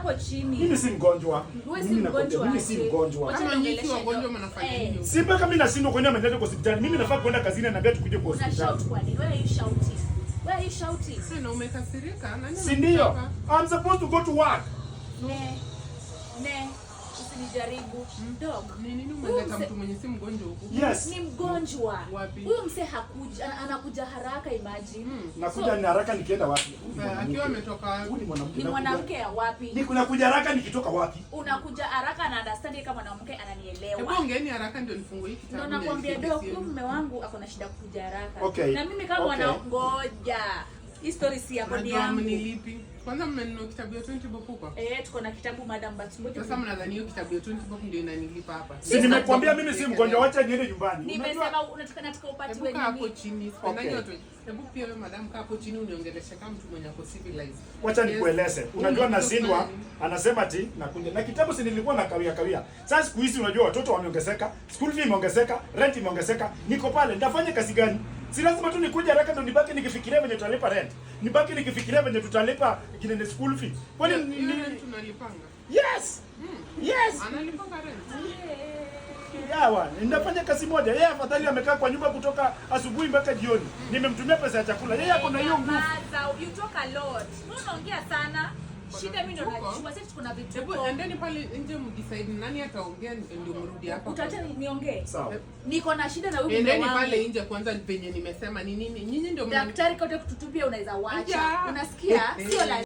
hapo chini. Mimi si mgonjwa. Mimi si mgonjwa. Kama nyinyi si wagonjwa mnafanya nini? Si mpaka mimi nashindwa kwenda mwenyewe kwa hospitali. Mimi nafaa kwenda kazini na ndio tukuje kwa hospitali. Una shout kwa nini? Where are you shouting? Where are you shouting? Sasa umekasirika nani? Si ndio? I'm supposed to go to work. Ne. Usinijaribu. Dog. Nini umeleta mtu mwenye si mgonjwa huko? Yes. Ni mgonjwa. Wapi? Huyo mse hakuja, anakuja haraka imagine. Nakuja ni haraka nikienda wapi? Akiwa ametoka wapi? Ni mwanamke wapi? Nakuja haraka nikitoka wapi? Unakuja haraka na understand kama mwanamke ananielewa. Hebu ongeeni haraka ndio nifungue hiki kitabu. Ndio nakwambia dog, mume wangu ako na shida kuja haraka. Okay. Na mimi kama wanaongoja. History si yako ni yangu. Nilipi? Kwanza mmenunua kitabu ya 20 bob huko? Tuko na kitabu Madam Batsmoji. Sasa mnadhani hiyo kitabu ya 20 bob ndio inanilipa hapa? Si nimekwambia mimi si mgonjwa, acha niende nyumbani. Nimesema unataka upate wewe nini? Hapo chini. Sipendaje watu. Hebu pia wewe madam kaa hapo chini uniongeleshe kama mtu mwenye ako civilized. Wacha nikueleze. Unajua Nasindwa anasema ati nakuja. Na kitabu si nilikuwa na kawia. Sasa siku hizi unajua watoto wameongezeka, school fee imeongezeka, rent imeongezeka. Niko pale, nitafanya kazi gani? Si lazima tu nikuje haraka ndio nibaki nikifikiria venye tutalipa rent. Nibaki nikifikiria venye tutalipa kile school fee. Kwani tunalipanga? Yes. Yes. Analipanga rent. Yawa, nitafanya kazi moja. Yeye afadhali amekaa kwa nyumba kutoka asubuhi mpaka jioni. Nimemtumia pesa ya chakula. Yeye ako na hiyo nguvu. You talk a lot. Unaongea sana. Shida mimi ndo najua. Sasa tuko na vitu. Hebu endeni pale nje mdecide nani ataongea ndio mrudi hapa. Utaacha niongee? Sawa. Niko na shida na huyu mume wangu. Endeni pale nje kwanza penye nimesema ni nini? Nyinyi ndio daktari kote kututupia unaweza wacha. Unasikia? Sio